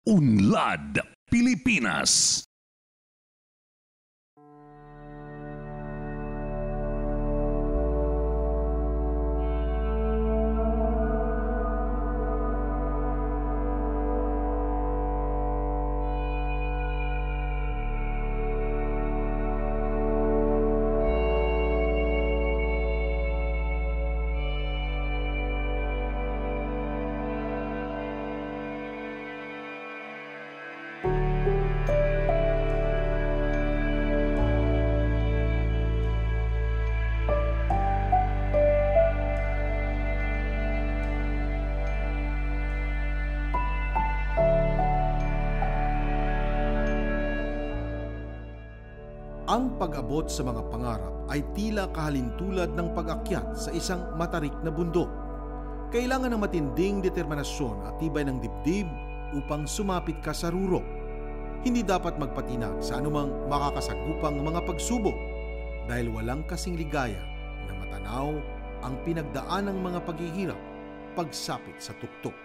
Unlad, Pilipinas. Ang pag-abot sa mga pangarap ay tila kahalintulad ng pag-akyat sa isang matarik na bundok. Kailangan ng matinding determinasyon at tibay ng dibdib upang sumapit ka sa rurok. Hindi dapat magpatinag sa anumang makakasagupang mga pagsubok dahil walang kasing ligaya na matanaw ang pinagdaan ng mga paghihirap pagsapit sa tuktok.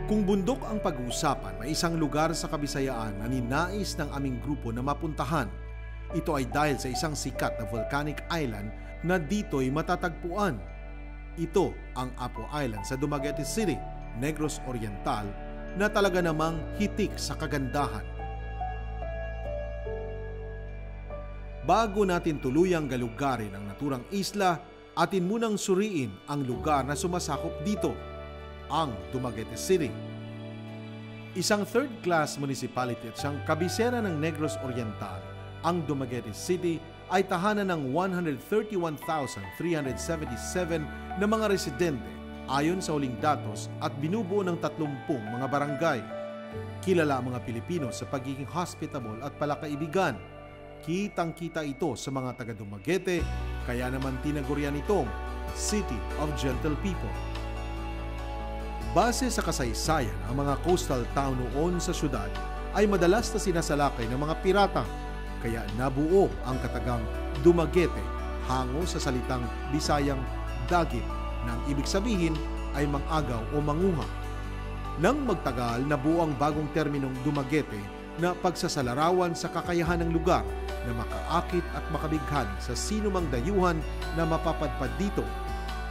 Kung bundok ang pag-uusapan, may isang lugar sa Kabisayaan na ninais ng aming grupo na mapuntahan. Ito ay dahil sa isang sikat na volcanic island na dito'y matatagpuan. Ito ang Apo Island sa Dumaguete City, Negros Oriental, na talaga namang hitik sa kagandahan. Bago natin tuluyang galugarin ang naturang isla, atin munang suriin ang lugar na sumasakop dito, ang Dumaguete City. Isang third-class municipality at siyang kabisera ng Negros Oriental, ang Dumaguete City ay tahanan ng 131,377 na mga residente ayon sa huling datos at binubuo ng 30 mga barangay. Kilala ang mga Pilipino sa pagiging hospitable at palakaibigan. Kitang-kita ito sa mga taga Dumaguete, kaya naman tinagurian itong City of Gentle People. Base sa kasaysayan, ang mga coastal town noon sa syudad ay madalas na sinasalakay ng mga pirata, kaya nabuo ang katagang Dumaguete hango sa salitang Bisayang dagit nang ibig sabihin ay mangagaw o manguha. Nang magtagal, nabuo ang bagong terminong Dumaguete na pagsasalarawan sa kakayahan ng lugar na makaakit at makabighani sa sinumang dayuhan na mapapadpad dito.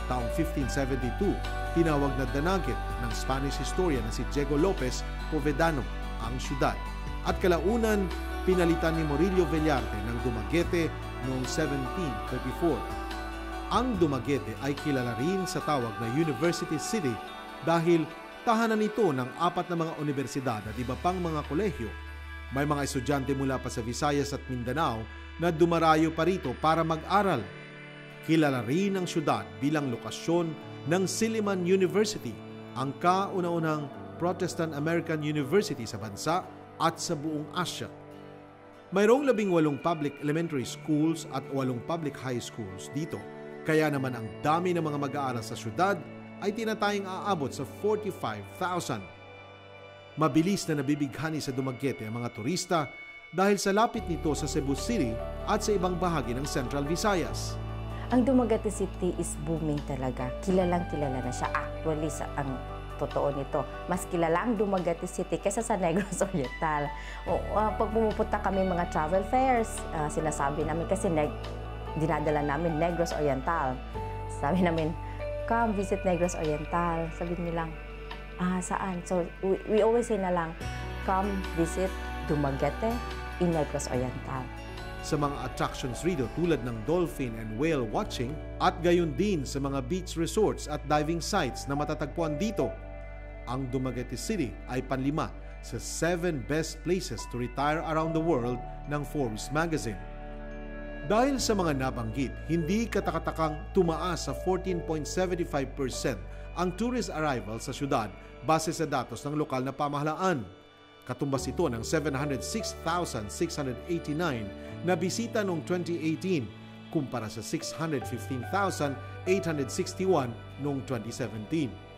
Taong 1572, tinawag na Danaguet ng Spanish historian na si Diego Lopez Povedano ang syudad. At kalaunan, pinalitan ni Murillo Vellarte ng Dumaguete noong 1734. Ang Dumaguete ay kilala rin sa tawag na University City dahil tahanan ito ng 4 na mga universidad at iba pang mga kolehyo. May mga estudyante mula pa sa Visayas at Mindanao na dumarayo pa rito para mag-aral. Kilala rin ang syudad bilang lokasyon ng Silliman University, ang kauna-unang Protestant American University sa bansa at sa buong Asya. Mayroong 18 public elementary schools at 8 public high schools dito. Kaya naman ang dami ng mga mag-aaral sa syudad ay tinatayang aabot sa 45,000. Mabilis na nabibighani sa Dumaguete ang mga turista dahil sa lapit nito sa Cebu City at sa ibang bahagi ng Central Visayas. Ang Dumaguete City is booming talaga. Kilalang kilala na siya. Actually, ang totoo nito, mas kilala ang Dumaguete City kaysa sa Negros Oriental. Pag pumupunta kami mga travel fairs, sinasabi namin kasi dinadala namin Negros Oriental. Sabi namin, come visit Negros Oriental. Sabi nilang, saan? So we always say na lang, come visit Dumaguete in Negros Oriental. Sa mga attractions rito tulad ng dolphin and whale watching at gayon din sa mga beach resorts at diving sites na matatagpuan dito. Ang Dumaguete City ay panlima sa 7 best places to retire around the world ng Forbes magazine. Dahil sa mga nabanggit, hindi katakatakang tumaas sa 14.75% ang tourist arrival sa syudad base sa datos ng lokal na pamahalaan. Katumbas ito ng 706,689 na bisita noong 2018 kumpara sa 615,861 noong 2017.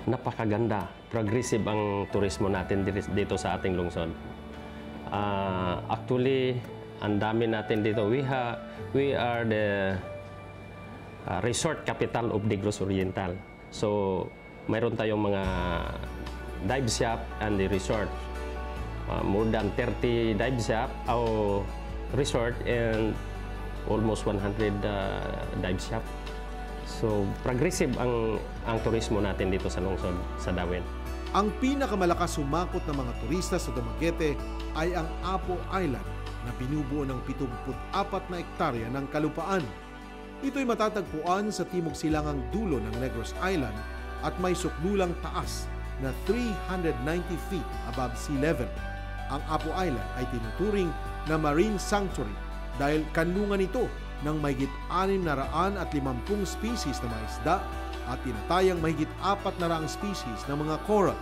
Napakaganda, progressive ang turismo natin dito sa ating lungsod. Actually, ang dami natin dito. We are the resort capital of Negros Oriental. So, mayroon tayong mga dive shop and the resort. More than 30 dive shop o resort and almost 100 dive shop. So, progressive ang turismo natin dito sa lungsod, sa Dawen. Ang pinakamalakas sumakot ng mga turista sa Dumaguete ay ang Apo Island na binubuo ng 74 na ektarya ng kalupaan. Ito'y matatagpuan sa timog silangang dulo ng Negros Island at may suklulang taas na 390 feet above sea level. Ang Apo Island ay tinuturing na marine sanctuary dahil kanlungan ito ng mahigit 650 species na mga isda at tinatayang mahigit 400 species ng mga coral.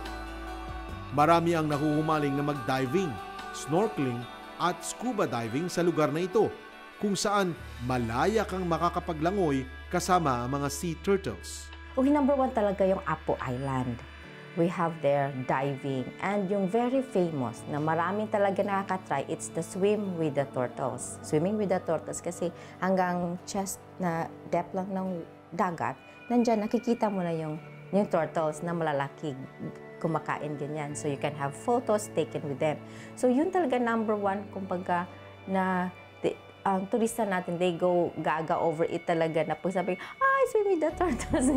Marami ang nahuhumaling na mag-diving, snorkeling at scuba diving sa lugar na ito, kung saan malaya kang makakapaglangoy kasama ang mga sea turtles. Okay, number 1 talaga yung Apo Island. We have there diving, and yung very famous na maraming talaga nakaka-try, it's the swim with the turtles. Swimming with the turtles kasi hanggang chest na depth lang ng dagat, nandyan nakikita mo na yung turtles na malalaki kumakain ganyan. So you can have photos taken with them. So yun talaga number 1, kumbaga na ang turista natin, they go gaga over it talaga na po sabi, swim with the turtles.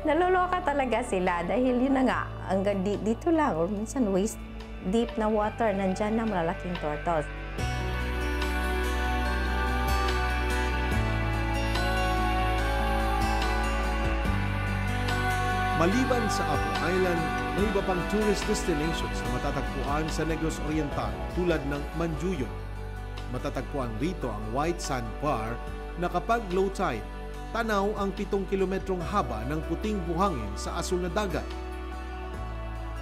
Naloloka talaga sila dahil yun na nga, hanggang dito lang or minsan waist deep na water, nandyan na malalaking turtles. Maliban sa Apo Island, may iba pang tourist destinations na matatagpuan sa Negros Oriental tulad ng Manjuyon. Matatagpuan rito ang White Sand Bar na kapag low tide, tanaw ang 7 kilometrong haba ng puting buhangin sa asul na dagat.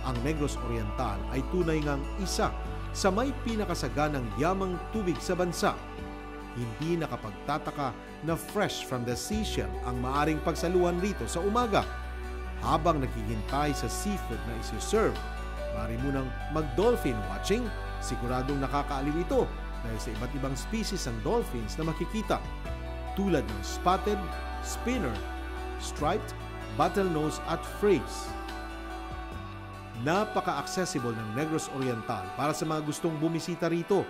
Ang Negros Oriental ay tunay ngang isa sa may pinakasaganang yamang tubig sa bansa. Hindi nakapagtataka na fresh from the seashell ang maaring pagsaluhan rito sa umaga. Habang naghihintay sa seafood na isi-serve, maaari mo nang mag-dolphin watching. Siguradong nakakaaliw ito dahil sa iba't ibang species ng dolphins na makikita, tulad ng spotted, spinner, striped, bottlenose at phrase. Napaka-accessible ng Negros Oriental para sa mga gustong bumisita rito.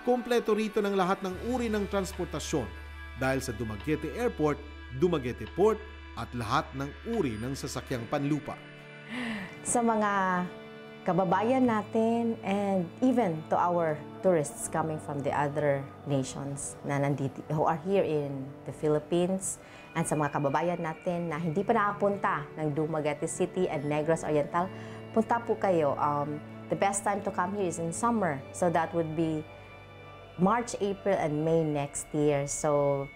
Kompleto rito ng lahat ng uri ng transportasyon dahil sa Dumaguete Airport, Dumaguete Port at lahat ng uri ng sasakyang panlupa. Sa mga kababayan natin and even to our tourists coming from the other nations na nandito, who are here in the Philippines, and sa mga kababayan natin na hindi pa nakapunta ng Dumaguete City and Negros Oriental, punta po kayo. The best time to come here is in summer, so that would be March, April, and May next year. So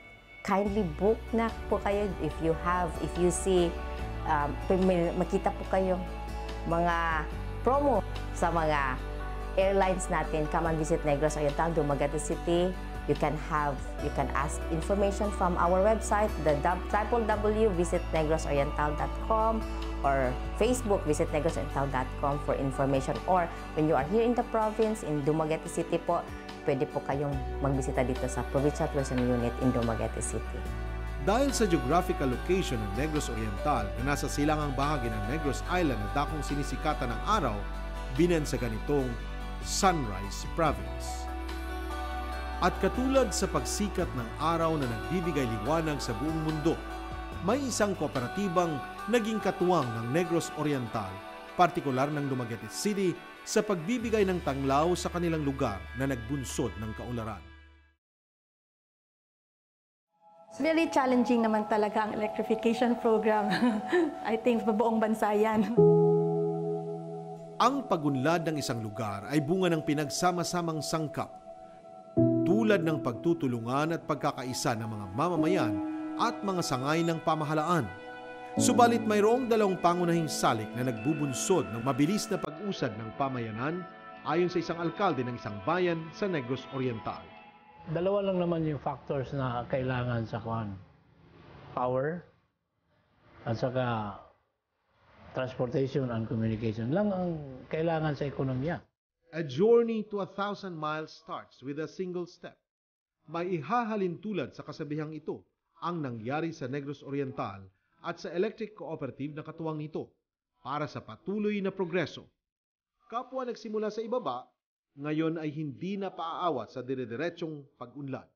kindly book na po kayo if you see, makita po kayo mga promo sa mga airlines natin. Come and visit Negros Oriental, Dumaguete City. You can ask information from our website, the www.visitnegrosoriental.com, or Facebook, visitnegrosoriental.com for information. Or when you are here in the province, in Dumaguete City po, pwede po kayong magbisita dito sa Provincial Tourism Unit in Dumaguete City. Dahil sa geographical location ng Negros Oriental na nasa silangang bahagi ng Negros Island na dakong sinisikatan ng araw, binan sa ganitong Sunrise Province. At katulad sa pagsikat ng araw na nagbibigay liwanag sa buong mundo, may isang kooperatibang naging katuwang ng Negros Oriental, partikular ng Dumaguete City, sa pagbibigay ng tanglaw sa kanilang lugar na nagbunsod ng kaunlaran. It's very challenging naman talaga ang electrification program. I think buong bansa yan. Ang pagunlad ng isang lugar ay bunga ng pinagsama-samang sangkap, tulad ng pagtutulungan at pagkakaisa ng mga mamamayan at mga sangay ng pamahalaan. Subalit mayroong dalawang pangunahing salik na nagbubunsod ng mabilis na pag-usad ng pamayanan ayon sa isang alkalde ng isang bayan sa Negros Oriental. Dalawa lang naman yung factors na kailangan sa power at saka transportation and communication lang ang kailangan sa ekonomiya. A journey to 1,000 miles starts with a single step. May ihahalin tulad sa kasabihang ito ang nangyari sa Negros Oriental at sa electric cooperative na katuwang nito. para sa patuloy na progreso. Kapwa nagsimula sa ibaba, ngayon ay hindi na paaawat sa dire-diretsong pag-unlad.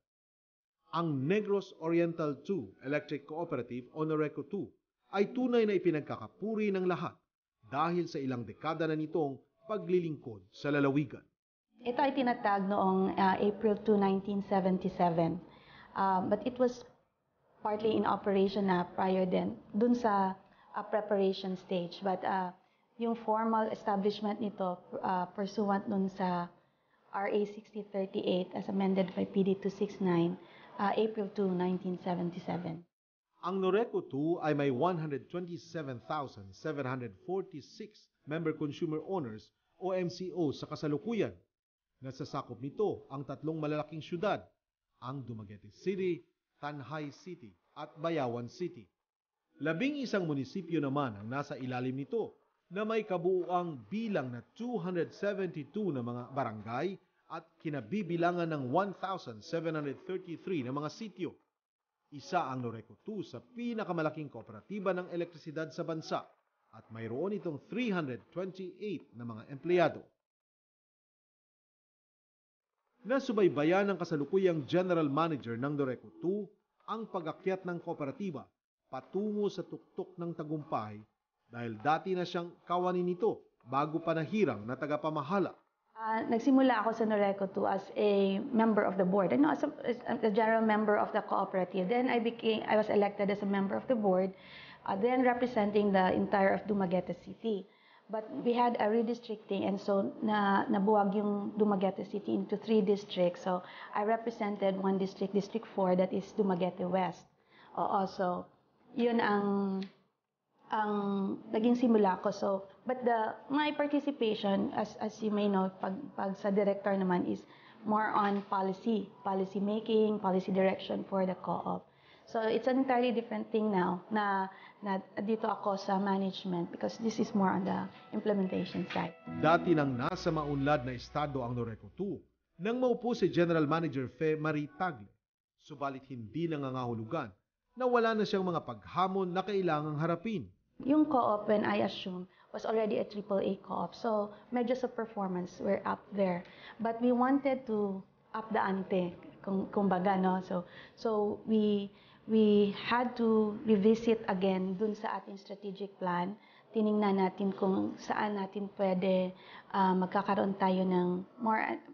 Ang Negros Oriental 2 Electric Cooperative o Noreco 2 ay tunay na ipinagkakapuri ng lahat dahil sa ilang dekada na nitong paglilingkod sa lalawigan. Ito ay tinatag noong April 2, 1977. But it was partly in operation na prior din, dun sa preparation stage. But yung formal establishment nito pursuant nun sa RA 6038 as amended by PD 269, April 2, 1977. Ang Noreco 2 ay may 127,746 member consumer owners o MCO sa kasalukuyan. Nasasakop nito ang tatlong malalaking syudad, ang Dumaguete City, Tanhay City at Bayawan City. 11 munisipyo naman ang nasa ilalim nito na may kabuuang bilang na 272 na mga barangay at kinabibilangan ng 1,733 na mga sityo. Isa ang Noreco 2 sa pinakamalaking kooperatiba ng elektrisidad sa bansa at mayroon itong 328 na mga empleyado. Nasubaybayan ng kasalukuyang General Manager ng Noreco 2 ang pag-akyat ng kooperatiba patungo sa tuktok ng tagumpay dahil dati na siyang kawani nito bago pa nahirang na tagapamahala. Nagsimula ako sa Noreco 2 as a member of the board, as a general member of the cooperative. Then I was elected as a member of the board, then representing the entire of Dumaguete City. But we had a redistricting, and so nabuwag yung Dumaguete City into 3 districts. So I represented one district, District 4, that is Dumaguete West. Also, yun ang naging simula ko. So, but my participation, as you may know, pag sa director naman is more on policy making, policy direction for the co-op. So it's an entirely different thing now na dito ako sa management because this is more on the implementation side. Dati nang nasa maunlad na estado ang Noreco 2 nang maupo si General Manager Fe Marie Tagle. Subalit hindi nangangahulugan na wala na siyang mga paghamon na kailangang harapin. Yung co-op, when I assume, was already a AAA co-op. So medyo sa performance, we're up there. But we wanted to up the ante, kumbaga, no? So we had to revisit again dun sa ating strategic plan. Tiningnan natin kung saan natin pwede magkakaroon tayo ng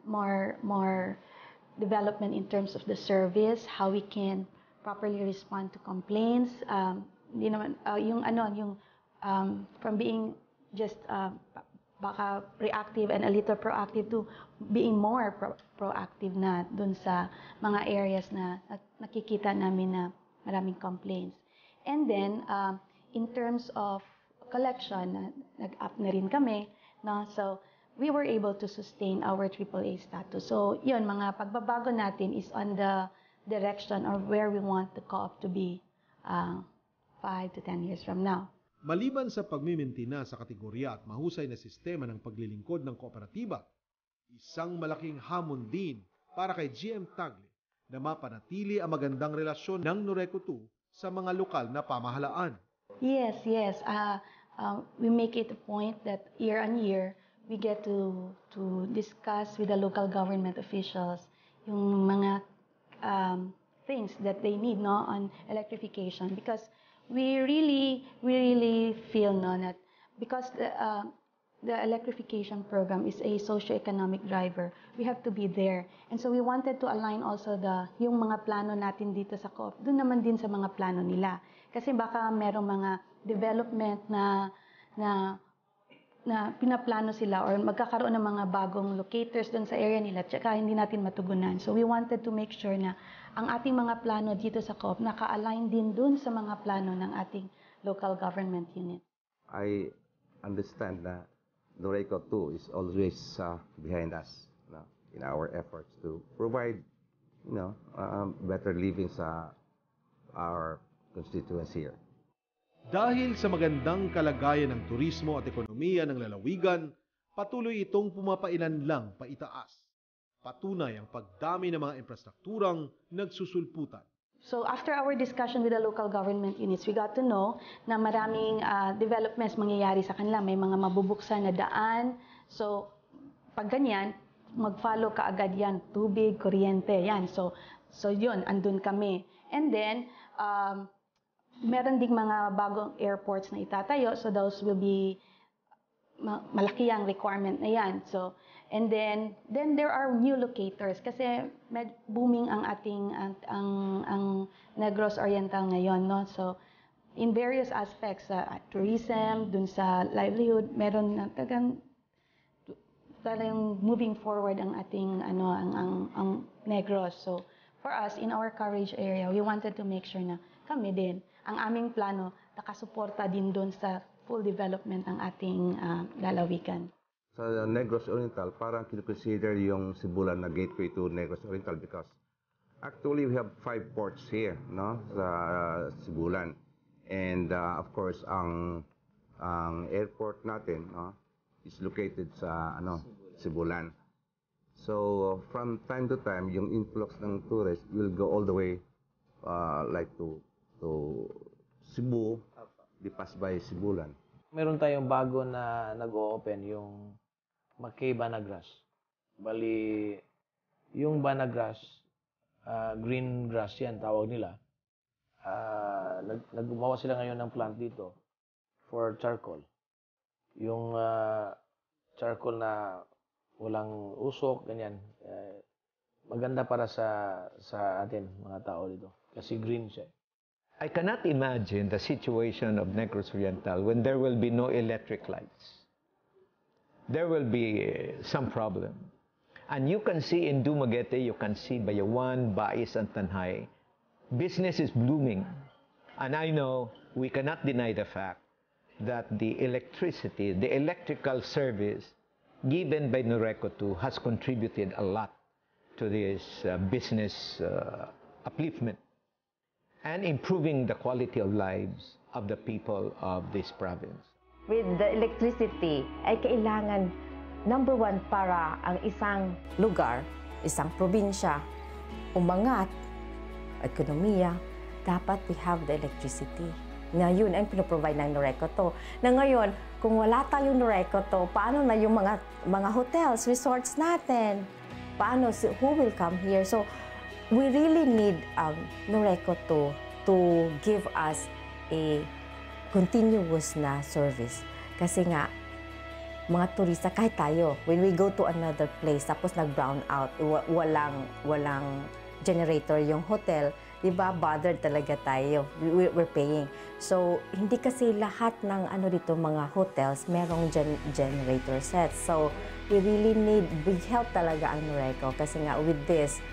more development in terms of the service, how we can properly respond to complaints. Hindi naman from being just baka reactive and a little proactive to being more proactive na dun sa mga areas na nakikita namin na maraming complaints. And then, in terms of collection, nag-up na rin kami, no? So, we were able to sustain our AAA status. So, yun, mga pagbabago natin is on the direction or where we want the co-op to be 5 to 10 years from now. Maliban sa pagmimintina sa kategorya at mahusay na sistema ng paglilingkod ng kooperatiba, isang malaking hamon din para kay GM Tagle na mapanatili ang magandang relasyon ng Noreco 2 sa mga lokal na pamahalaan. Yes. We make it a point that year on year, we get to discuss with the local government officials yung mga things that they need, no, on electrification, because we really feel, no, that because the electrification program is a socio-economic driver, we have to be there. And so we wanted to align also yung mga plano natin dito sa co-op, doon naman din sa mga plano nila. Kasi baka merong mga development na pinaplano sila or magkakaroon ng mga bagong locators doon sa area nila, tsaka hindi natin matugunan. So we wanted to make sure na ang ating mga plano dito sa co-op naka-align din doon sa mga plano ng ating local government unit. I understand na Noreco 2 is always behind us, in our efforts to provide, better living sa our constituents here. Dahil sa magandang kalagayan ng turismo at ekonomiya ng lalawigan, patuloy itong pumapailan lang paitaas. Patunay ang pagdami ng mga infrastrukturang nagsusulputan. So after our discussion with the local government units, we got to know na maraming developments mangyayari sa kanila. May mga mabubuksan na daan. So pag ganyan, mag-follow ka agad yan. Tubig, kuryente, yan. So yun, andun kami. And then, meron ding mga bagong airports na itatayo. So those will be malaki ang requirement na yan. So, and then there are new locators kasi booming ang ating ang Negros Oriental ngayon, no? So in various aspects, tourism, dun sa livelihood, meron na talagang moving forward ang ating ang Negros. So for us in our coverage area, we wanted to make sure na kami din ang aming plano nakasuporta din dun sa full development ng ating lalawigan. Sa Negros Oriental, parang kino-consider yung Sibulan na gateway to Negros Oriental because actually we have 5 ports here, no, sa Sibulan. And of course, ang airport natin, no, is located sa Sibulan. So from time to time, yung influx ng tourists will go all the way like to Cebu, di pass by Sibulan. Meron tayong bago na nag-o-open yung Mackay Banagras. Bali, yung Banagras, green grass yan, tawag nila. Naggumawa sila ngayon ng plant dito for charcoal. Yung charcoal na walang usok, ganyan. Maganda para sa atin, mga tao dito. Kasi green siya. I cannot imagine the situation of Negros Oriental when there will be no electric lights. There will be some problem. And you can see in Dumaguete, you can see Bayawan, Bais, and Tanhay, business is blooming. And I know we cannot deny the fact that the electricity, the electrical service given by Noreco 2 has contributed a lot to this business upliftment and improving the quality of lives of the people of this province. With the electricity, ay kailangan, number one, para ang isang lugar, isang probinsya, umangat, ekonomiya, dapat we have the electricity. Ngayon, ang pinoprovide ng Noreco 2. Na ngayon, kung wala tayong Noreco 2, paano na yung mga hotels, resorts natin? Paano, who will come here? So, we really need Noreco 2 to give us a continuous na service. Kasi nga, mga turista, kahit tayo, when we go to another place, tapos nag-brown out, walang generator yung hotel, di ba, bothered talaga tayo. We're paying. So, hindi kasi lahat ng dito, mga hotels, merong generator sets. So, we really need big help talaga ang Noreco. Kasi nga, with this,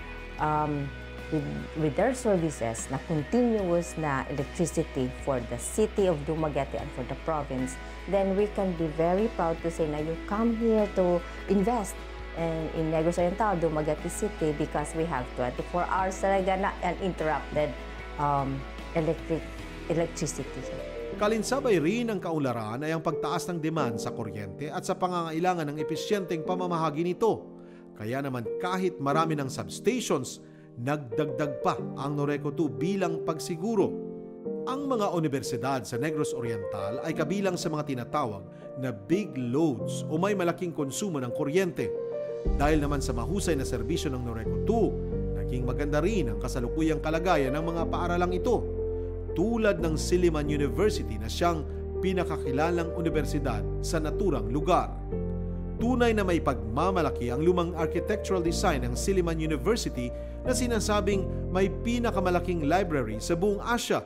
with their services na continuous na electricity for the city of Dumaguete and for the province, then we can be very proud to say na you come here to invest in Negros Oriental, Dumaguete City, because we have 24 hours talaga na uninterrupted electricity. Kalinsabay rin ng kaunlaran ay ang pagtaas ng demand sa kuryente at sa pangangailangan ng episyenteng pamamahagi nito. Kaya naman kahit marami ng substations, nagdagdag pa ang Noreco 2 bilang pagsiguro. Ang mga universidad sa Negros Oriental ay kabilang sa mga tinatawag na big loads o may malaking konsumo ng kuryente. Dahil naman sa mahusay na serbisyo ng Noreco 2, naging maganda rin ang kasalukuyang kalagayan ng mga paaralang ito. Tulad ng Silliman University na siyang pinakakilalang universidad sa naturang lugar. Tunay na may pagmamalaki ang lumang architectural design ng Silliman University na sinasabing may pinakamalaking library sa buong Asia.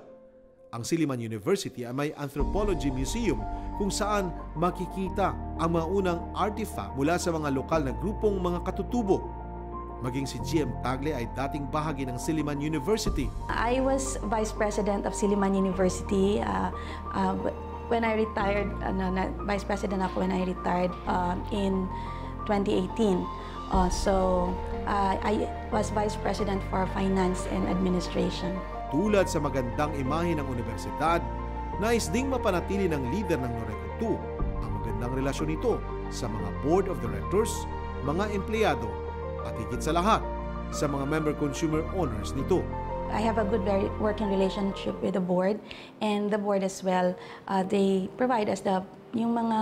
Ang Silliman University ay may Anthropology Museum kung saan makikita ang mga unang artifact mula sa mga lokal na grupong mga katutubo. Maging si GM Tagle ay dating bahagi ng Silliman University. I was Vice President of Silliman University when I retired. Vice President ako when I retired in 2018. So I was Vice President for Finance and Administration. Tulad sa magandang imahe ng universidad, nais ding mapanatili ng leader ng Noreco 2 ang magandang relasyon nito sa mga board of directors, mga empleyado, at higit sa lahat, sa mga member consumer owners nito. I have a good working relationship with the board, and the board as well. They provide us yung mga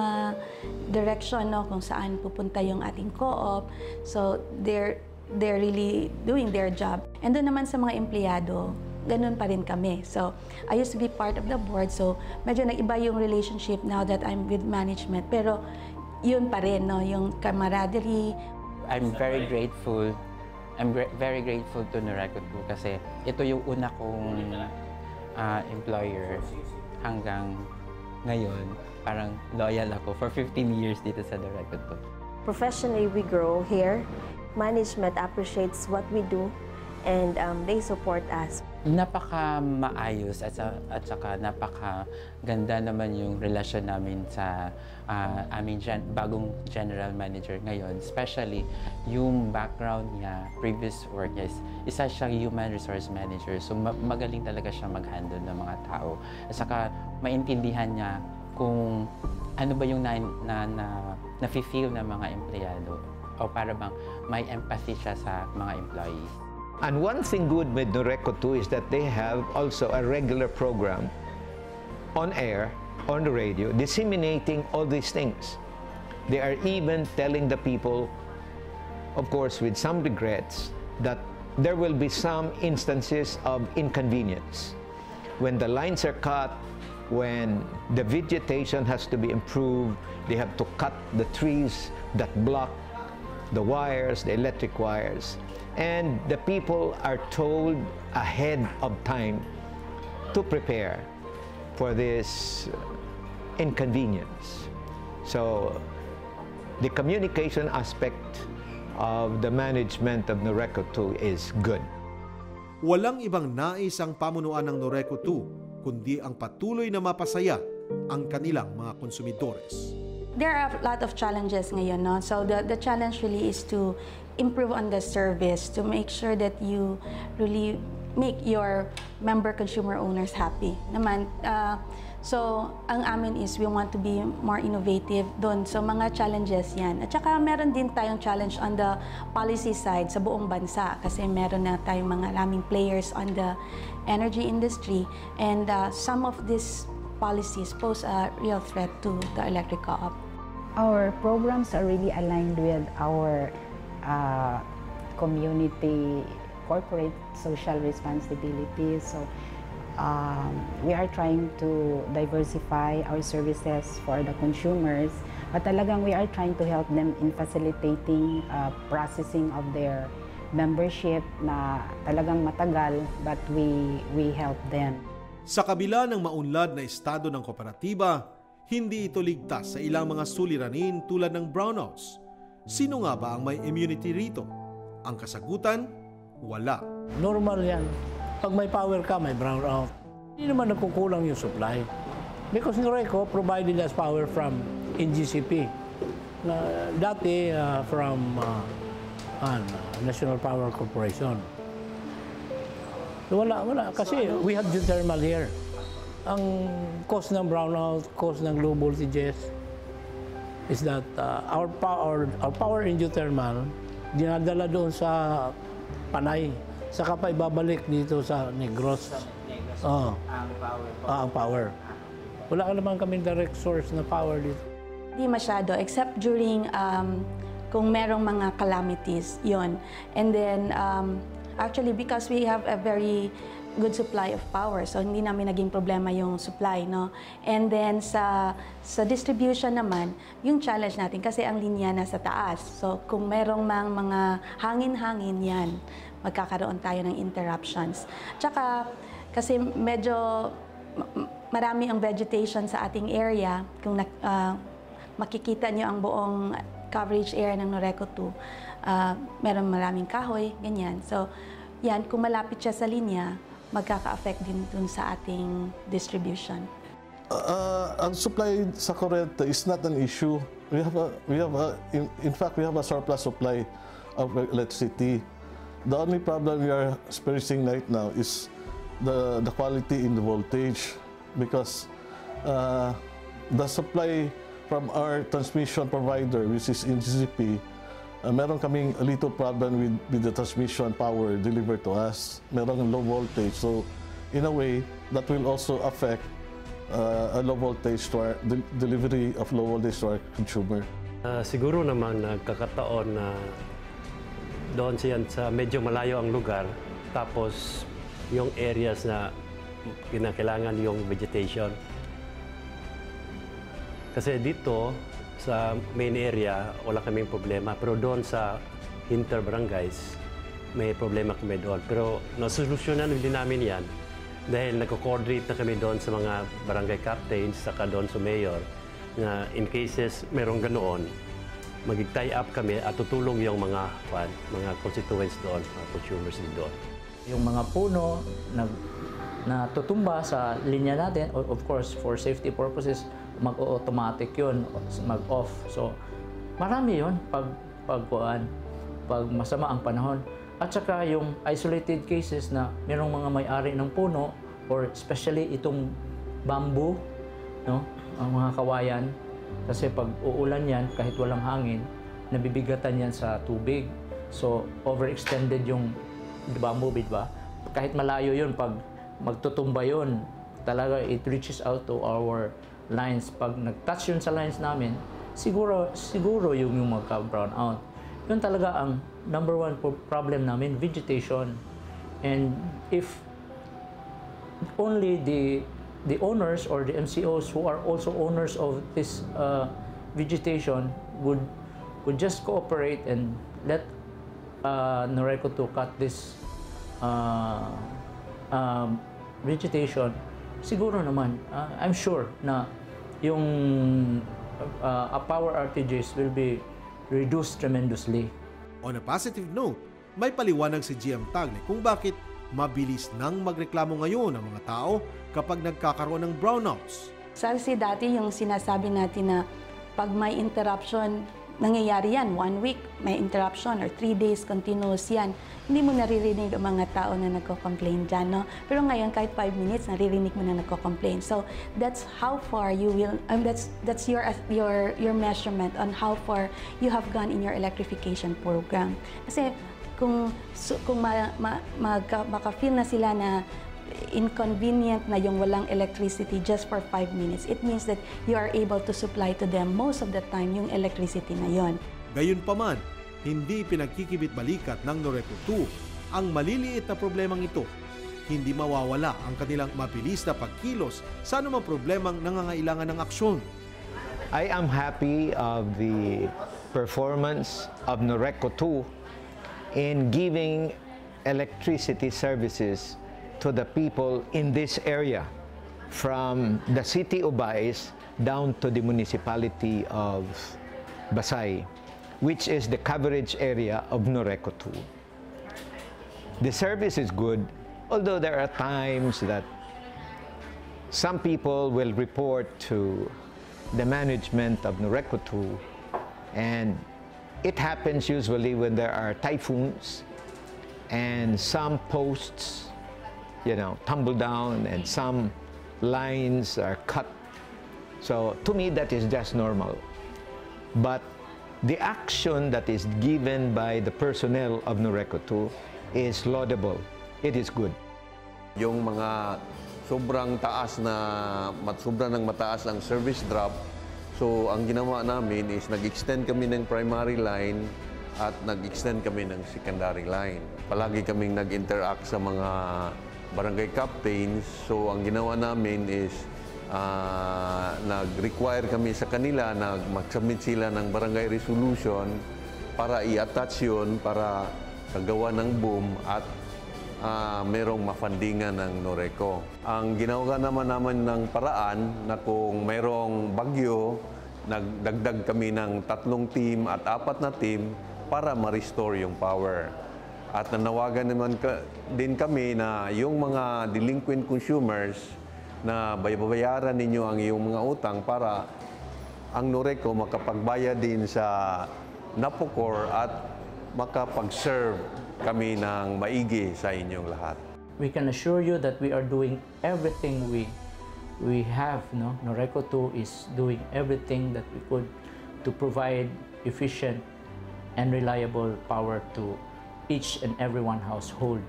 direction, no, kung saan pupunta yung ating co-op. So they're really doing their job. And doon naman sa mga empleyado, ganun pa rin kami. So I used to be part of the board, so medyo nag-iba yung relationship now that I'm with management. Pero yun pa rin, no, yung camaraderie. I'm very grateful. I'm very grateful to Noreco 2 kasi ito yung una kong employer hanggang ngayon. Parang loyal ako for 15 years dito sa Noreco 2. Professionally, we grow here. Management appreciates what we do and they support us. Napaka-maayos at saka napaka-ganda naman yung relasyon namin sa aming bagong general manager ngayon. Especially yung background niya, previous work niya, isa siyang human resource manager. So magaling talaga siya mag-handle ng mga tao. At saka maintindihan niya kung ano ba yung na-feel ng mga empleyado o para bang may empathy siya sa mga employees. And one thing good with Noreco 2 is that they have also a regular program on air, on the radio, disseminating all these things. They are even telling the people, of course with some regrets, that there will be some instances of inconvenience. When the lines are cut, when the vegetation has to be improved, they have to cut the trees that block the wires, the electric wires. And the people are told ahead of time to prepare for this inconvenience. So the communication aspect of the management of Noreco 2 is good. Walang ibang nais ang pamunuan ng Noreco 2 kundi ang patuloy na mapasaya ang kanilang mga konsumidores. There are a lot of challenges ngayon, no? So the challenge really is to improve on the service, to make sure that you really make your member consumer owners happy naman. So ang amin is we want to be more innovative doon. So mga challenges yan. At saka meron din tayong challenge on the policy side sa buong bansa kasi meron na tayong mga maraming players on the energy industry, and some of these policies pose a real threat to the electric co-op. Our programs are really aligned with our community corporate social responsibility. So we are trying to diversify our services for the consumers, but talagang we are trying to help them in facilitating processing of their membership na talagang matagal, but we help them. Sa kabila ng maunlad na estado ng kooperatiba, hindi ito ligtas sa ilang mga suliranin tulad ng brownouts. Sino nga ba ang may immunity rito? Ang kasagutan, wala. Normal yan. Pag may power ka, may brownout. Hindi naman nagkukulang yung supply. Because Noreco provided us power from NGCP. Dati from National Power Corporation. Wala. Kasi we have geothermal here. Ang cause ng brownout, cause ng low voltages is that our power in geothermal dinadala doon sa Panay. Saka pa ibabalik dito sa Negros. Ang power. Wala ka naman kami direct source na power dito. Hindi masyado, except during kung merong mga calamities, yon. And then, actually, because we have a very good supply of power, so hindi namin naging problema yung supply, no? And then, sa distribution naman, yung challenge natin, kasi ang linya nasa taas. So, kung merong mga hangin-hangin yan, magkakaroon tayo ng interruptions. Tsaka, kasi medyo marami ang vegetation sa ating area, kung makikita nyo ang buong coverage area ng Noreco 2, meron maraming kahoy, ganyan. So, yan, kung malapit siya sa linya, magkaka-affect din dun sa ating distribution. Ang supply sa kuryente is not an issue. In fact, we have a surplus supply of electricity. The only problem we are experiencing right now is the quality in the voltage, because the supply from our transmission provider, which is NGCP, meron kaming a little problem with the transmission power delivered to us. Merong low voltage. So, in a way, that will also affect a low voltage to our delivery of low voltage to our consumer. Siguro naman nagkakataon na doon siyan sa medyo malayo ang lugar, tapos yung areas na kinakailangan yung vegetation. Kasi dito sa main area wala kaming problema, pero doon sa inter-barangays may problema kami doon. Pero nasolusyonan din namin yan dahil nagko-coordinate na kami doon sa mga barangay captains saka doon sa mayor na in cases merong ganoon, mag-tie up kami at tutulong yung mga constituents doon, mga consumers doon. Yung mga puno na tutumba sa linya natin, of course, for safety purposes, mag-automatic yun, mag-off. So, marami yun pag masama ang panahon. At saka yung isolated cases na mayroong mga may-ari ng puno, or especially itong bamboo, no? Ang mga kawayan, kasi pag uulan yan, kahit walang hangin, nabibigatan yan sa tubig. So, overextended yung bamboo, ba? Kahit malayo yun, pag magtutumba yun, talaga it reaches out to our lines. Pag nag-touch yun sa lines namin, siguro yung magka-brown out. Yun talaga ang number one problem namin, vegetation. And if only the owners or the MCOs who are also owners of this vegetation would just cooperate and let Noreco to cut this vegetation, siguro naman, I'm sure na yung power outages will be reduced tremendously. On a positive note, may paliwanag si GM Tagle kung bakit mabilis nang magreklamo ngayon ang mga tao kapag nagkakaroon ng brownouts. Kasi dati yung sinasabi natin na pag may interruption, nangyayari yan, 1 week, may interruption or 3 days continuous yan. Hindi mo naririnig ang mga tao na nagko-complain dyan, no? Pero ngayon, kahit 5 minutes, naririnig mo na nagko-complain. So, that's how far you will, that's your measurement on how far you have gone in your electrification program. Kasi kung maka-feel na sila na inconvenient na yung walang electricity just for 5 minutes, it means that you are able to supply to them most of the time yung electricity na yon. Gayunpaman, hindi pinagkikibit-balikat ng Noreco 2 ang maliliit na problemang ito. Hindi mawawala ang kanilang mabilis na pagkilos sa anumang problemang nangangailangan ng aksyon. I am happy of the performance of Noreco 2 in giving electricity services to the people in this area, from the city of Baez down to the municipality of Basay, which is the coverage area of Noreco 2. The service is good, although there are times that some people will report to the management of Noreco 2, and it happens usually when there are typhoons and some posts, tumble down and some lines are cut. So to me, that is just normal. But the action that is given by the personnel of Noreco 2 is laudable. It is good. Yung mga sobrang mataas ang service drop, so ang ginawa namin is nag-extend kami ng primary line at nag-extend kami ng secondary line. Palagi kaming nag-interact sa mga barangay captains, so ang ginawa namin is nag-require kami sa kanila na mag-submit sila ng barangay resolution para i-attach yun para kagawa ng boom at merong mafundingan ng Noreco. Ang ginawa naman ng paraan na kung merong bagyo, nagdagdag kami ng 3 team at 4 na team para ma-restore yung power. At nanawagan naman din kami na yung mga delinquent consumers na bayaran ninyo ang iyong mga utang para ang Noreco makapagbayad din sa NAPOCOR at makapag-serve kami ng maigi sa inyong lahat. We can assure you that we are doing everything we have. Noreco 2 is doing everything that we could to provide efficient and reliable power to each and every one household.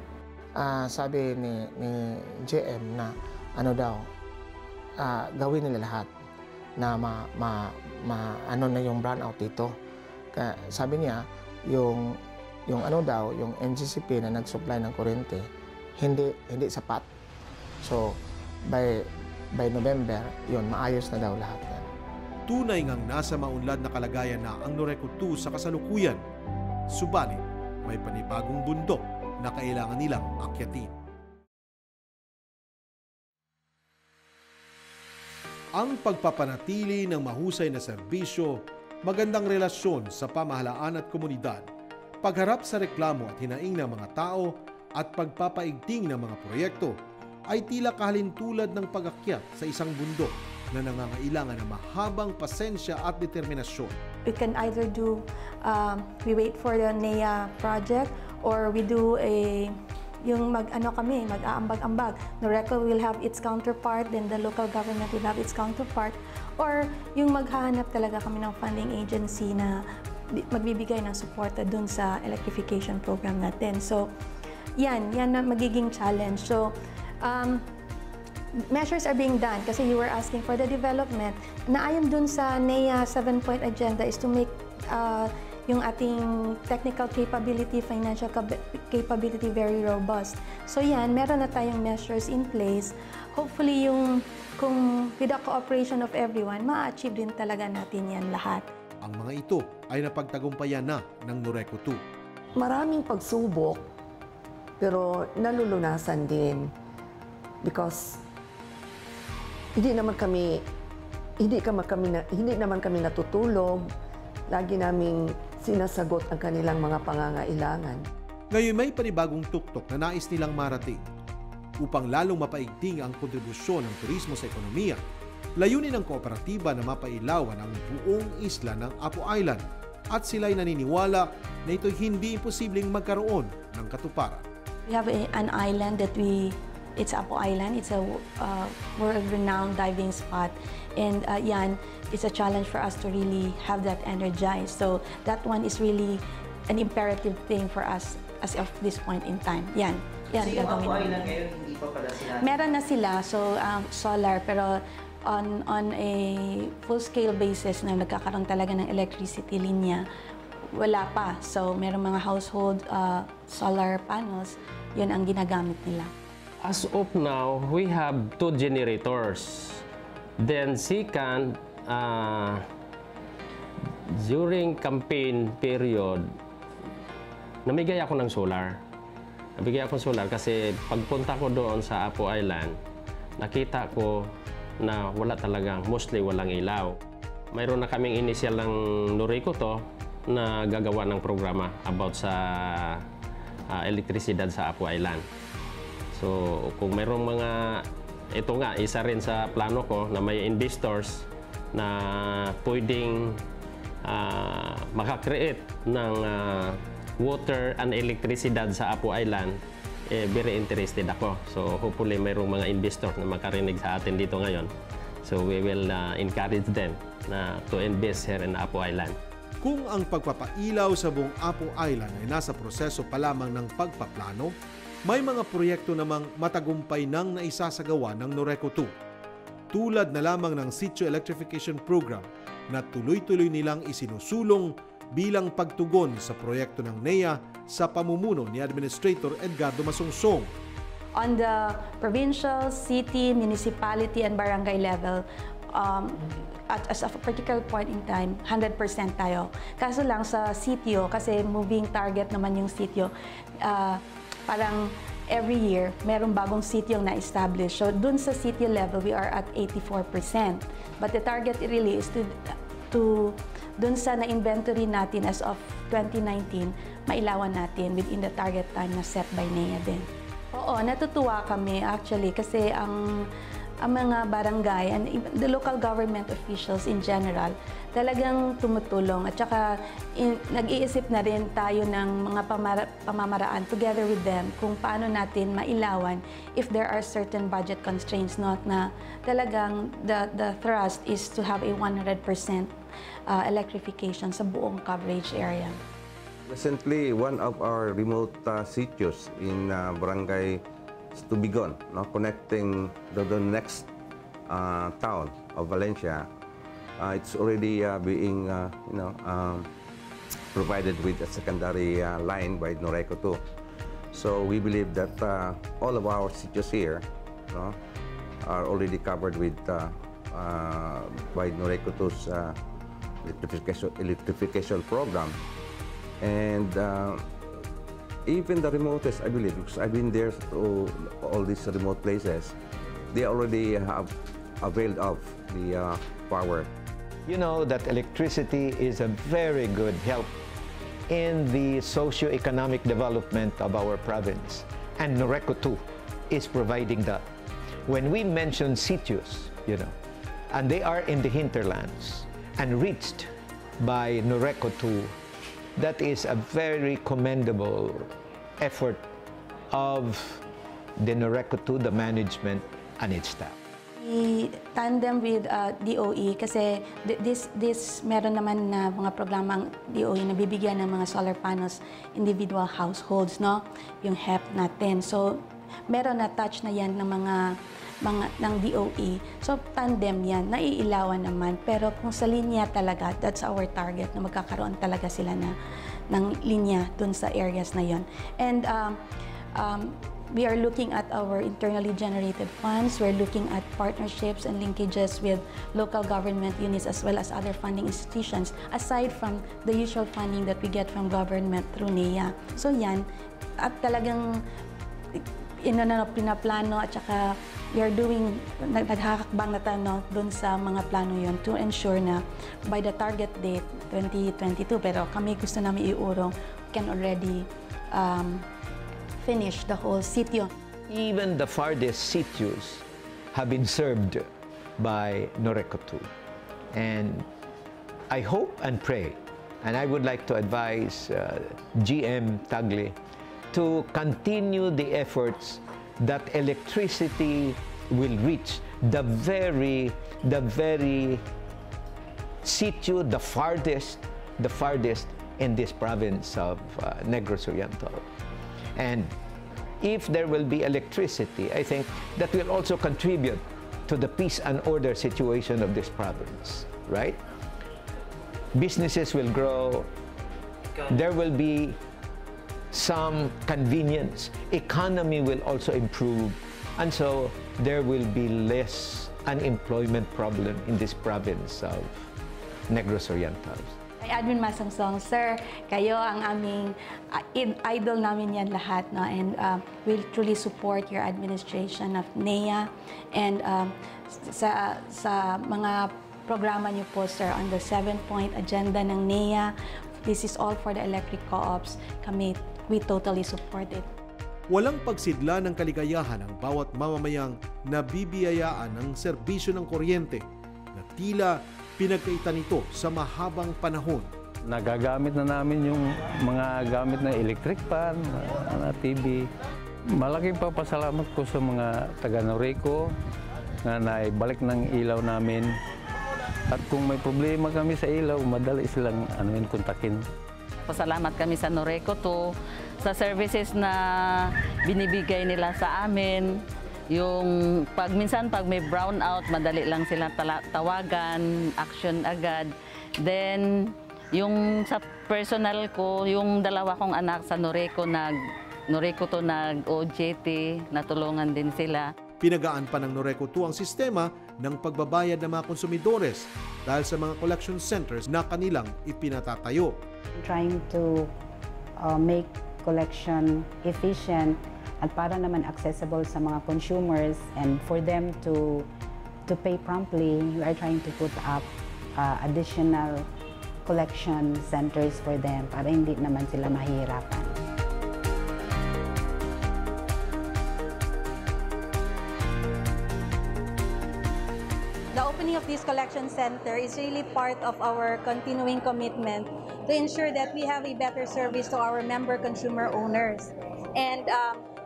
Sabi ni JM na ano daw, gawin nila lahat na ano na yung brownout dito. Kaya sabi niya, yung ano daw, yung NGCP na nag-supply ng kuryente, hindi sapat. So, by November, yun, maayos na daw lahat yan. Tunay ngang nasa maunlad na kalagayan na ang Noreco 2 sa kasalukuyan. Subalit, may panibagong bundok na kailangan nilang akyatin. Ang pagpapanatili ng mahusay na serbisyo, magandang relasyon sa pamahalaan at komunidad, pagharap sa reklamo at hinaing ng mga tao at pagpapaigting ng mga proyekto ay tila kahalintulad ng pag-akyat sa isang bundok na nangangailangan ng mahabang pasensya at determinasyon. We can either do, we wait for the NEA project or we do yung mag-aambag-ambag. Noreco will have its counterpart, then the local government will have its counterpart, or yung maghahanap talaga kami ng funding agency na magbibigay ng suporta dun sa electrification program natin. So, yan na magiging challenge. So, measures are being done kasi you were asking for the development. Naayon dun sa NEA 7-point agenda is to make yung ating technical capability, financial capability very robust. So yan, meron na tayong measures in place. Hopefully kung with the cooperation of everyone, ma-achieve din talaga natin yan lahat. Ang mga ito ay napagtagumpayan na ng Noreco 2. Maraming pagsubok, pero nalulunasan din because hindi naman kami natutulog. Lagi naming sinasagot ang kanilang mga pangangailangan. Ngayon may panibagong tuktok na nais nilang marating. Upang lalong mapaigting ang kontribusyon ng turismo sa ekonomiya, layunin ng kooperatiba na mapailawan ang buong isla ng Apo Island at sila'y naniniwala na ito'y hindi imposibleng magkaroon ng katuparan. We have an island that it's Apo Island. It's a world-renowned diving spot. And it's a challenge for us to really have that energized. So that one is really an imperative thing for us as of this point in time. Yan so yung Apo Island ngayon, hindi pa pala sila? Meron na sila. So solar, pero on a full-scale basis na nagkakaroon talaga ng electricity linya, wala pa. So meron mga household solar panels, yun ang ginagamit nila. As of now, we have 2 generators. Then second, during campaign period, namigay ako ng solar. Nabigay ako ng solar kasi pagpunta ko doon sa Apo Island, nakita ko na mostly walang ilaw. Mayroon na kaming initial ng Noreco to na gagawa ng programa about sa elektrisidad sa Apo Island. So, kung mayroong mga, ito nga, isa rin sa plano ko na may investors na pwedeng makakreate ng water and elektrisidad sa Apo Island, very interested ako. So, hopefully mayroong mga investors na makarinig sa atin dito ngayon. So, we will encourage them to invest here in Apo Island. Kung ang pagpapailaw sa buong Apo Island ay nasa proseso pa lamang ng pagpaplano, may mga proyekto namang matagumpay nang naisasagawa ng Noreco 2. Tulad na lamang ng Sitio Electrification Program na tuloy-tuloy nilang isinusulong bilang pagtugon sa proyekto ng NEA sa pamumuno ni Administrator Edgardo Masungsong. On the provincial, city, municipality, and barangay level, as of a particular point in time, 100% tayo. Kaso lang sa sitio, kasi moving target naman yung sitio, parang every year, merong bagong sitio na-establish. So, dun sa sitio level, we are at 84%. But the target really is to dun sa na-inventory natin as of 2019, mailawan natin within the target time na set by NEA din. Oo, natutuwa kami actually kasi ang mga barangay and the local government officials in general talagang tumutulong at saka nag-iisip na rin tayo ng mga pamamaraan together with them kung paano natin mailawan if there are certain budget constraints, not na talagang the thrust is to have a 100% electrification sa buong coverage area. Recently, one of our remote sitios in Barangay Tubigon, connecting the next town of Valencia, it's already being provided with a secondary line by Noreco 2. So we believe that all of our sitios here are already covered with by Noreco 2's electrification program. And even the remotest, I believe, because I've been there to all these remote places, they already have availed of the power. You know that electricity is a very good help in the socio-economic development of our province, and Noreco 2 is providing that. When we mention sitios, and they are in the hinterlands and reached by Noreco 2, that is a very commendable effort of the Noreco 2, the management, and its staff. We tandem with DOE kasi meron naman na mga programang DOE na bibigyan ng mga solar panels individual households, yung HEP natin. So, meron na touch na yan ng ng DOE. So, tandem yan, naiilawan naman. Pero kung sa linya talaga, that's our target, na magkakaroon talaga sila ng linya dun sa areas na yon. And we are looking at our internally generated funds. We're looking at partnerships and linkages with local government units as well as other funding institutions, aside from the usual funding that we get from government through NEA. So yan, at talagang pinaplano at saka we are doing, naghahakbang na tayo dun sa mga plano yon to ensure na by the target date, 2022, pero kami gusto namin iurong, can already finish the whole sitio. Even the farthest sitios have been served by Noreco 2. And I hope and pray, and I would like to advise GM Tagle to continue the efforts that electricity will reach the very sitio, the farthest in this province of Negros Oriental. And if there will be electricity, I think that will also contribute to the peace and order situation of this province, right? Businesses will grow, there will be some convenience, economy will also improve, and so there will be less unemployment problem in this province of Negros Oriental. Admin Masangsong, sir, kayo ang aming idol namin yan lahat, and we'll truly support your administration of NEA and sa mga programa niyo po, sir, on the 7-point agenda ng NEA. This is all for the electric co-ops. We totally support it. Walang pagsidla ng kaligayahan ang bawat mamamayang nabibiyayaan ng serbisyo ng kuryente na tila pinagkaitan nito sa mahabang panahon. Nagagamit na namin yung mga gamit na electric fan, na TV. Malaking papasalamat ko sa mga taga Noreco na naibalik ng ilaw namin. At kung may problema kami sa ilaw, madali silang kontakin. Pasalamat kami sa Noreco 2 sa services na binibigay nila sa amin. Yung minsan pag may brownout, madali lang sila tawagan, action agad. Then, yung sa personal ko, yung dalawa kong anak sa Noreco 2 nag-OJT, natulungan din sila. Pinagaan pa ng Noreco 2 ang sistema ng pagbabayad ng mga konsumidores dahil sa mga collection centers na kanilang ipinatatayo. Trying to make collection efficient at para naman accessible sa mga consumers and for them to pay promptly, we are trying to put up additional collection centers for them para hindi naman sila mahihirapan. The opening of this collection center is really part of our continuing commitment to ensure that we have a better service to our member consumer owners. And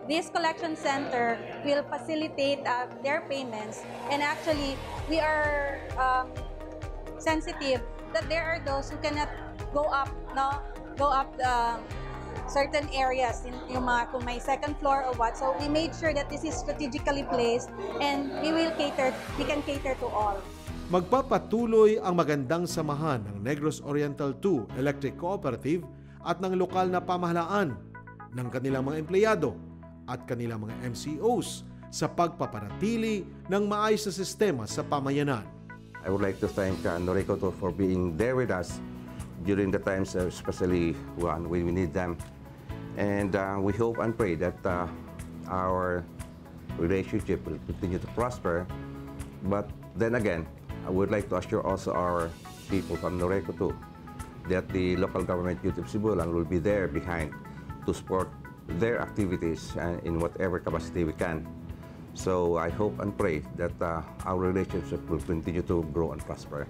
this collection center will facilitate their payments, and actually we are sensitive that there are those who cannot go up go up certain areas, yung mga, kung may second floor or what. So we made sure that this is strategically placed and we can cater to all. Magpapatuloy ang magandang samahan ng Negros Oriental 2 Electric Cooperative at ng lokal na pamahalaan ng kanilang mga empleyado at kanilang mga MCOs sa pagpapanatili ng maayos na sistema sa pamayanan. I would like to thank Norreco for being there with us during the times, especially when we need them. And we hope and pray that our relationship will continue to prosper. But then again, I would like to assure also our people from Norreco that the local government unit of Sibulan will be there behind to support their activities in whatever capacity we can. So I hope and pray that our relationship will continue to grow and prosper.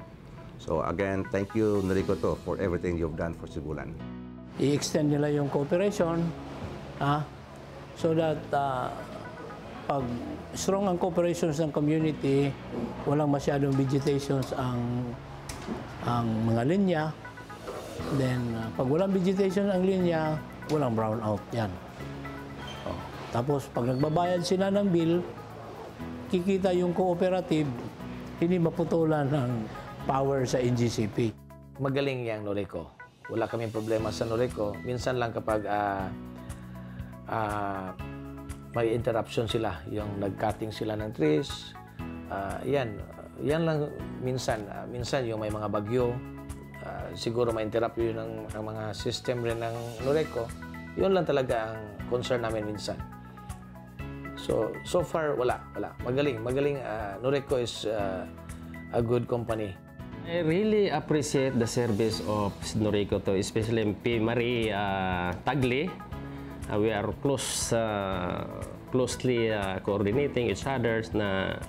So again, thank you, Norreco, for everything you've done for Sibulan. I-extend nila yung cooperation so that pag strong ang cooperations ng community, walang masyadong vegetations ang mga linya. Then, pag walang vegetation ang linya, walang brownout yan. Tapos, pag nagbabayad sila ng bill, kikita yung cooperative, hindi maputulan ng power sa NGCP. Magaling yang Norreco. Wala kaming problema sa Norreco. Minsan lang kapag may interruption sila, yung nag-cutting sila ng trees, yan lang minsan. Minsan yung may mga bagyo, siguro ma-interrupt yun ang mga system rin ng Norreco. Yun lang talaga ang concern namin minsan. So far, wala. Magaling. Norreco is a good company. I really appreciate the service of Norreco, especially P. Marie Tagli. We are closely coordinating each other na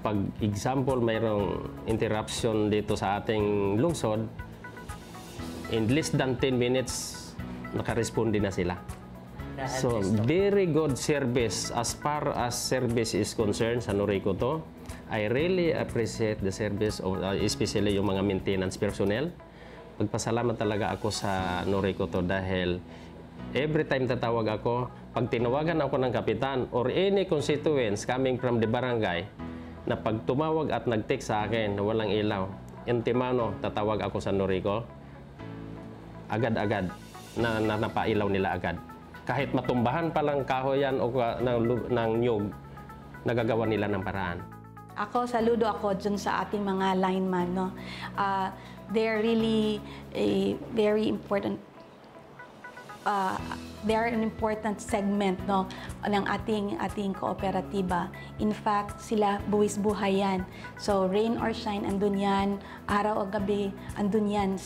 pag example mayroong interruption dito sa ating lungsod, in less than 10 minutes nakaresponde na sila. So very good service as far as service is concerned sa Norreco to. I really appreciate the service of especially yung mga maintenance personnel. Pagpasalamat talaga ako sa Norreco to dahil every time tatawag ako, pag tinawagan ako ng kapitan or any constituents coming from the barangay, na pag tumawag at nag-text sa akin na walang ilaw, intimano, tatawag ako sa Norreco, agad-agad na napailaw nila agad. Kahit matumbahan pa lang kahoyan o ng nyug, nagagawa nila ng paraan. Ako, saludo ako dun sa ating mga lineman. No? They're really a very important they are an important segment ng ating kooperatiba. In fact, sila buwis buhay yan. So rain or shine, andun yan. Araw o gabi, andun yan.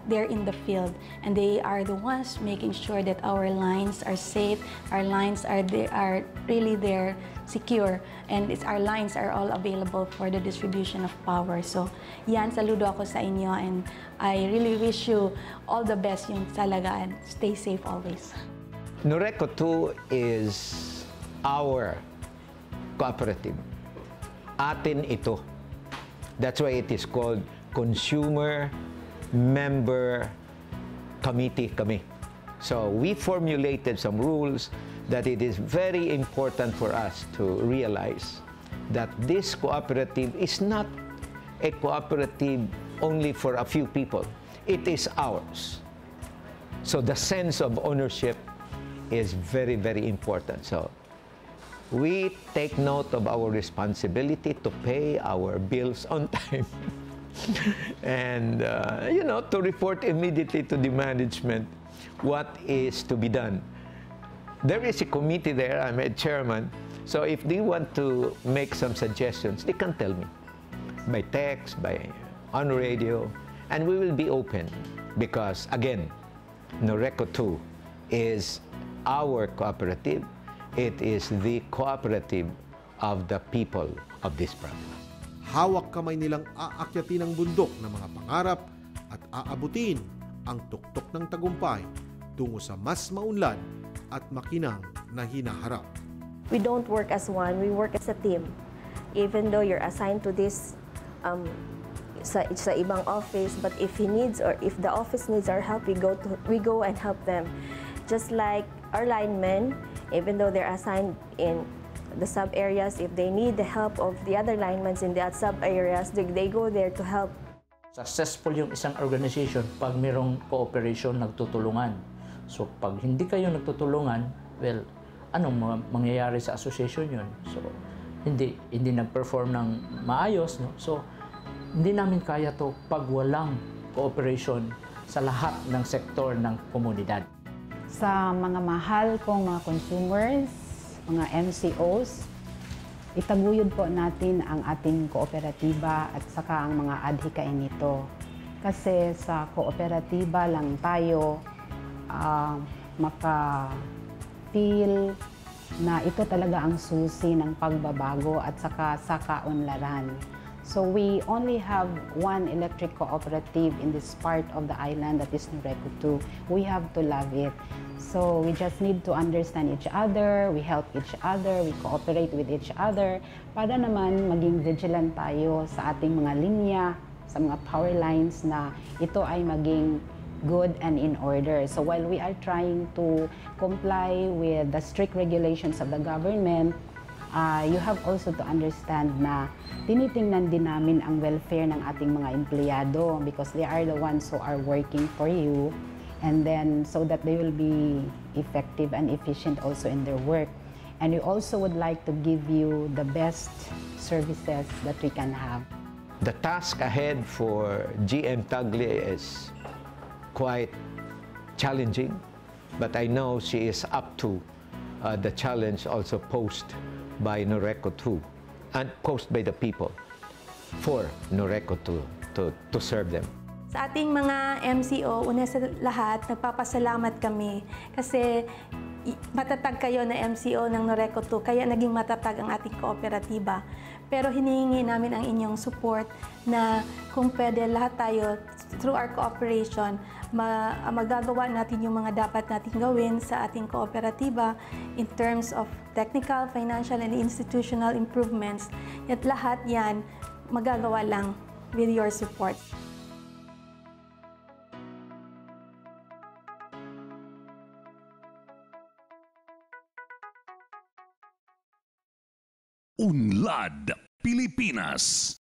They're in the field. And they are the ones making sure that our lines are safe, our lines are really there, secure, and our lines are all available for the distribution of power. So yan, saludo ako sa inyo, and I really wish you all the best yung talaga, and stay safe always. Norreco 2 is our cooperative. Atin ito. That's why it is called Consumer Member Committee kami. So we formulated some rules that it is very important for us to realize that this cooperative is not a cooperative only for a few people. It is ours. So the sense of ownership is very, very important. So we take note of our responsibility to pay our bills on time and, to report immediately to the management what is to be done. There is a committee there, I'm a chairman, so if they want to make some suggestions, they can tell me by text, on radio, and we will be open because, again, Norreco 2 is our cooperative. It is the cooperative of the people of this province. Hawak kamay nilang aakyatin ang bundok ng mga pangarap at aabutin ang tuktok ng tagumpay tungo sa mas maunlad at makinang na hinaharap. We don't work as one, we work as a team. Even though you're assigned to this sa ibang office, but if he needs or if the office needs our help, we go and help them. Just like our linemen, even though they're assigned in the sub areas, if they need the help of the other linemen in the sub areas, they go there to help. Successful yung isang organization pag mayroong cooperation, nagtutulungan. So pag hindi kayo nagtutulungan, well, anong mangyayari sa association yun? So hindi nag-perform ng maayos, no? So hindi namin kaya to pag walang cooperation sa lahat ng sektor ng komunidad. Sa mga mahal kong mga consumers, mga MCOs, itaguyod po natin ang ating kooperatiba at saka ang mga adhikain nito. Kasi sa kooperatiba lang tayo maka-feel na ito talaga ang susi ng pagbabago at saka sa kaunlaran. So we only have one electric cooperative in this part of the island, that is Noreco 2. We have to love it. So we just need to understand each other, we help each other, we cooperate with each other para naman maging vigilant tayo sa ating mga linya, sa mga power lines na ito ay maging good and in order. So while we are trying to comply with the strict regulations of the government, you have also to understand na tinitingnan din namin ang welfare ng ating mga empleyado because they are the ones who are working for you, and then so that they will be effective and efficient also in their work. And we also would like to give you the best services that we can have. The task ahead for GM Tagle is quite challenging, but I know she is up to the challenge also posed by Noreco 2 and posed by the people for Noreco 2 to serve them. Sa ating mga MCO, una sa lahat, nagpapasalamat kami kasi matatag kayo na MCO ng Noreco 2, kaya naging matatag ang ating kooperatiba. Pero hinihingi namin ang inyong support na kung pwede lahat tayo, through our cooperation, magagawa natin yung mga dapat natin gawin sa ating kooperatiba in terms of technical, financial, and institutional improvements. At lahat yan, magagawa lang with your support. Unlad, Pilipinas.